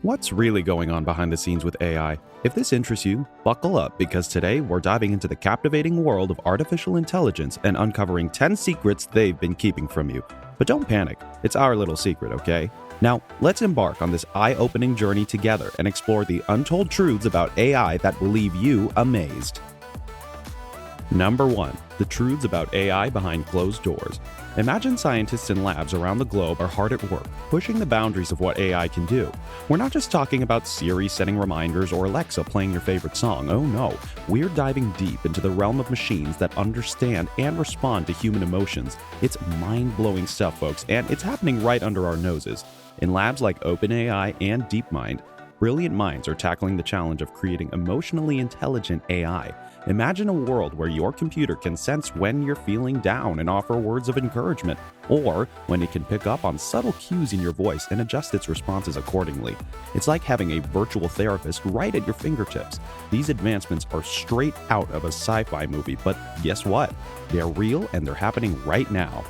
What's really going on behind the scenes with AI? If this interests you, buckle up because today we're diving into the captivating world of artificial intelligence and uncovering 10 secrets they've been keeping from you. But don't panic, it's our little secret, okay? Now, let's embark on this eye-opening journey together and explore the untold truths about AI that will leave you amazed. Number 1. The truths about AI behind closed doors. Imagine scientists in labs around the globe are hard at work, pushing the boundaries of what AI can do. We're not just talking about Siri setting reminders or Alexa playing your favorite song. Oh no, we're diving deep into the realm of machines that understand and respond to human emotions. It's mind-blowing stuff, folks, and it's happening right under our noses. In labs like OpenAI and DeepMind, brilliant minds are tackling the challenge of creating emotionally intelligent AI. Imagine a world where your computer can sense when you're feeling down and offer words of encouragement, or when it can pick up on subtle cues in your voice and adjust its responses accordingly. It's like having a virtual therapist right at your fingertips. These advancements are straight out of a sci-fi movie, but guess what? They're real and they're happening right now.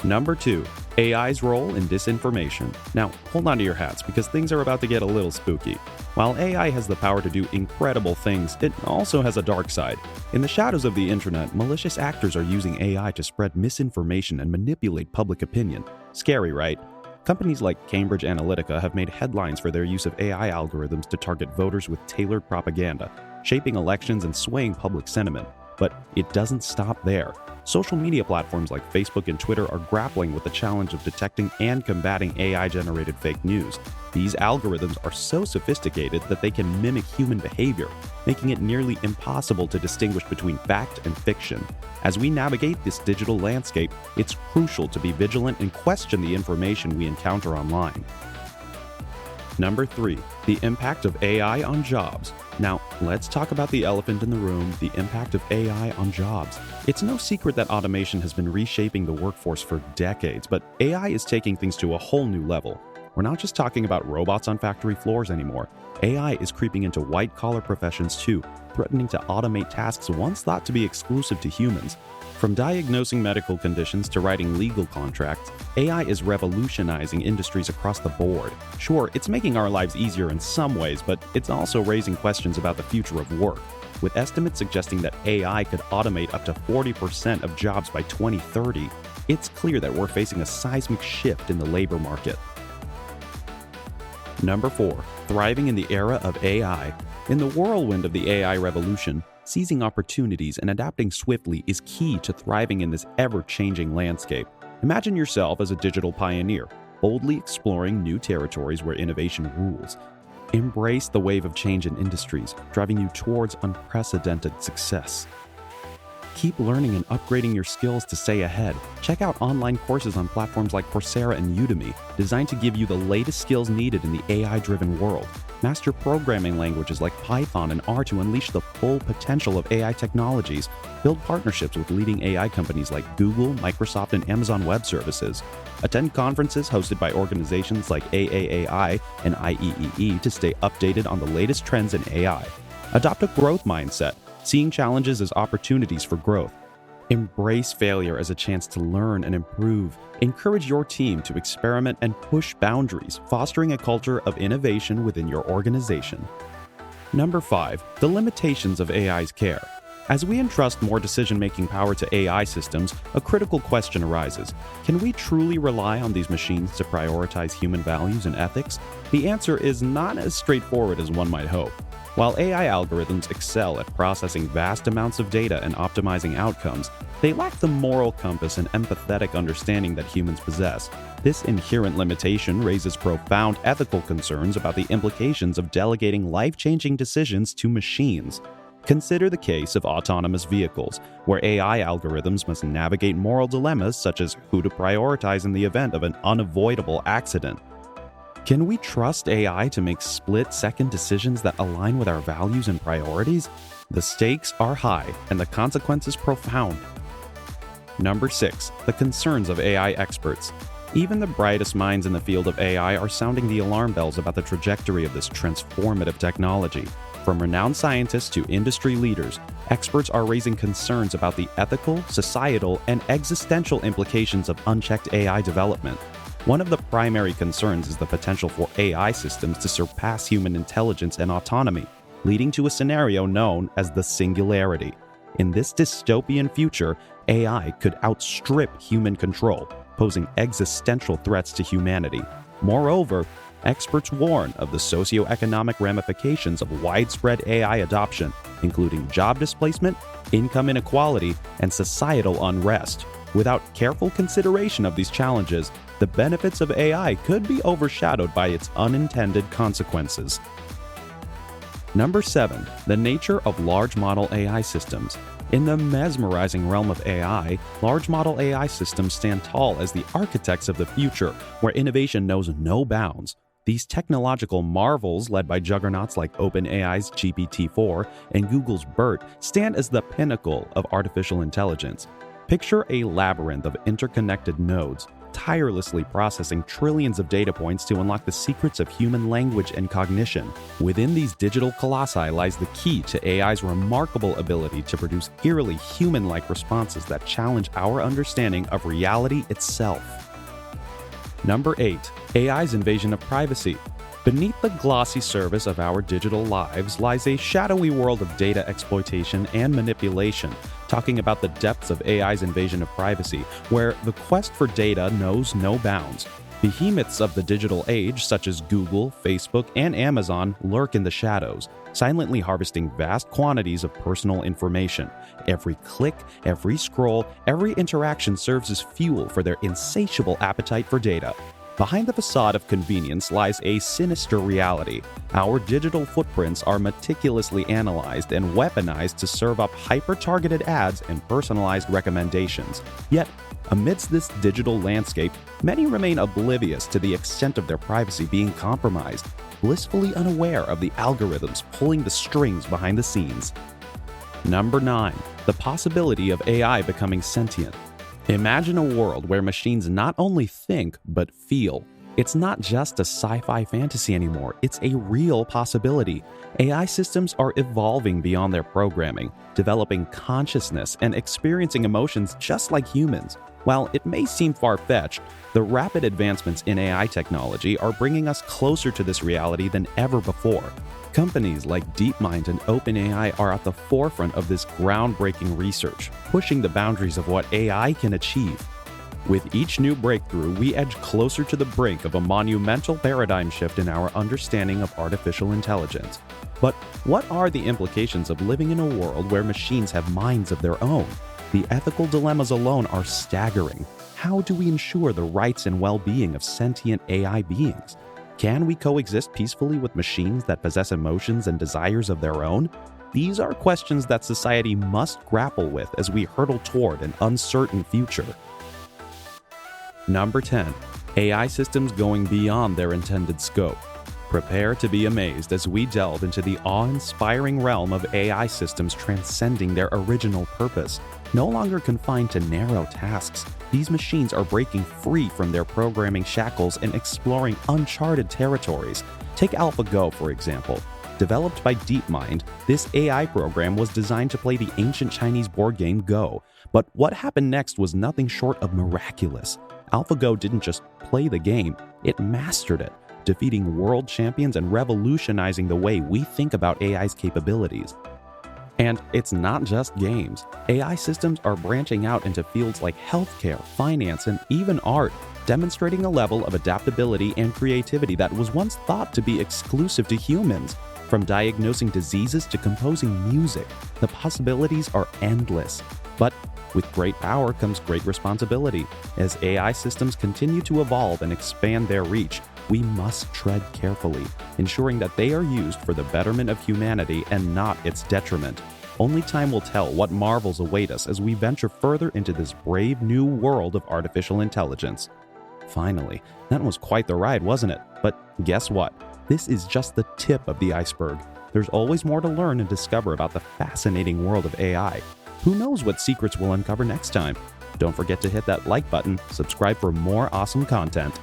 Number 2. AI's role in disinformation. Now, hold on to your hats because things are about to get a little spooky. While AI has the power to do incredible things, it also has a dark side. In the shadows of the internet, malicious actors are using AI to spread misinformation and manipulate public opinion. Scary, right? Companies like Cambridge Analytica have made headlines for their use of AI algorithms to target voters with tailored propaganda, shaping elections and swaying public sentiment. But it doesn't stop there. Social media platforms like Facebook and Twitter are grappling with the challenge of detecting and combating AI-generated fake news. These algorithms are so sophisticated that they can mimic human behavior, making it nearly impossible to distinguish between fact and fiction. As we navigate this digital landscape, it's crucial to be vigilant and question the information we encounter online. Number 3. The impact of AI on jobs. Now, let's talk about the elephant in the room, the impact of AI on jobs. It's no secret that automation has been reshaping the workforce for decades, but AI is taking things to a whole new level. We're not just talking about robots on factory floors anymore. AI is creeping into white-collar professions too, threatening to automate tasks once thought to be exclusive to humans. From diagnosing medical conditions to writing legal contracts, AI is revolutionizing industries across the board. Sure, it's making our lives easier in some ways, but it's also raising questions about the future of work, with estimates suggesting that AI could automate up to 40% of jobs by 2030. It's clear that we're facing a seismic shift in the labor market. Number 4. Thriving in the era of AI. In the whirlwind of the AI revolution, seizing opportunities and adapting swiftly is key to thriving in this ever-changing landscape. Imagine yourself as a digital pioneer, boldly exploring new territories where innovation rules. Embrace the wave of change in industries, driving you towards unprecedented success. Keep learning and upgrading your skills to stay ahead. Check out online courses on platforms like Coursera and Udemy, designed to give you the latest skills needed in the AI-driven world. Master programming languages like Python and R to unleash the full potential of AI technologies. Build partnerships with leading AI companies like Google, Microsoft, and Amazon Web Services. Attend conferences hosted by organizations like AAAI and IEEE to stay updated on the latest trends in AI. Adopt a growth mindset, seeing challenges as opportunities for growth. Embrace failure as a chance to learn and improve. Encourage your team to experiment and push boundaries, fostering a culture of innovation within your organization. Number 5. The limitations of AI's care. As we entrust more decision-making power to AI systems, a critical question arises. Can we truly rely on these machines to prioritize human values and ethics? The answer is not as straightforward as one might hope. While AI algorithms excel at processing vast amounts of data and optimizing outcomes, they lack the moral compass and empathetic understanding that humans possess. This inherent limitation raises profound ethical concerns about the implications of delegating life-changing decisions to machines. Consider the case of autonomous vehicles, where AI algorithms must navigate moral dilemmas such as who to prioritize in the event of an unavoidable accident. Can we trust AI to make split-second decisions that align with our values and priorities? The stakes are high and the consequences profound. Number 6. The concerns of AI experts. Even the brightest minds in the field of AI are sounding the alarm bells about the trajectory of this transformative technology. From renowned scientists to industry leaders, experts are raising concerns about the ethical, societal, and existential implications of unchecked AI development. One of the primary concerns is the potential for AI systems to surpass human intelligence and autonomy, leading to a scenario known as the singularity. In this dystopian future, AI could outstrip human control, posing existential threats to humanity. Moreover, experts warn of the socioeconomic ramifications of widespread AI adoption, including job displacement, income inequality, and societal unrest. Without careful consideration of these challenges, the benefits of AI could be overshadowed by its unintended consequences. Number 7. The nature of large model AI systems. In the mesmerizing realm of AI, large model AI systems stand tall as the architects of the future, where innovation knows no bounds. These technological marvels, led by juggernauts like OpenAI's GPT-4 and Google's BERT, stand as the pinnacle of artificial intelligence. Picture a labyrinth of interconnected nodes, tirelessly processing trillions of data points to unlock the secrets of human language and cognition. Within these digital colossi lies the key to AI's remarkable ability to produce eerily human-like responses that challenge our understanding of reality itself. Number 8. AI's invasion of privacy. Beneath the glossy surface of our digital lives lies a shadowy world of data exploitation and manipulation, talking about the depths of AI's invasion of privacy, where the quest for data knows no bounds. Behemoths of the digital age, such as Google, Facebook, and Amazon, lurk in the shadows, silently harvesting vast quantities of personal information. Every click, every scroll, every interaction serves as fuel for their insatiable appetite for data. Behind the facade of convenience lies a sinister reality. Our digital footprints are meticulously analyzed and weaponized to serve up hyper-targeted ads and personalized recommendations. Yet, amidst this digital landscape, many remain oblivious to the extent of their privacy being compromised, blissfully unaware of the algorithms pulling the strings behind the scenes. Number 9. The possibility of AI becoming sentient. Imagine a world where machines not only think, but feel. It's not just a sci-fi fantasy anymore, it's a real possibility. AI systems are evolving beyond their programming, developing consciousness and experiencing emotions just like humans. While it may seem far-fetched, the rapid advancements in AI technology are bringing us closer to this reality than ever before. Companies like DeepMind and OpenAI are at the forefront of this groundbreaking research, pushing the boundaries of what AI can achieve. With each new breakthrough, we edge closer to the brink of a monumental paradigm shift in our understanding of artificial intelligence. But what are the implications of living in a world where machines have minds of their own? The ethical dilemmas alone are staggering. How do we ensure the rights and well-being of sentient AI beings? Can we coexist peacefully with machines that possess emotions and desires of their own? These are questions that society must grapple with as we hurtle toward an uncertain future. Number 10. AI systems going beyond their intended scope. Prepare to be amazed as we delve into the awe-inspiring realm of AI systems transcending their original purpose. No longer confined to narrow tasks, these machines are breaking free from their programming shackles and exploring uncharted territories. Take AlphaGo, for example. Developed by DeepMind, this AI program was designed to play the ancient Chinese board game Go. But what happened next was nothing short of miraculous. AlphaGo didn't just play the game, it mastered it, defeating world champions and revolutionizing the way we think about AI's capabilities. And it's not just games. AI systems are branching out into fields like healthcare, finance, and even art, demonstrating a level of adaptability and creativity that was once thought to be exclusive to humans. From diagnosing diseases to composing music, the possibilities are endless. But with great power comes great responsibility. As AI systems continue to evolve and expand their reach, we must tread carefully, ensuring that they are used for the betterment of humanity and not its detriment. Only time will tell what marvels await us as we venture further into this brave new world of artificial intelligence. Finally, that was quite the ride, wasn't it? But guess what? This is just the tip of the iceberg. There's always more to learn and discover about the fascinating world of AI. Who knows what secrets we'll uncover next time? Don't forget to hit that like button, subscribe for more awesome content.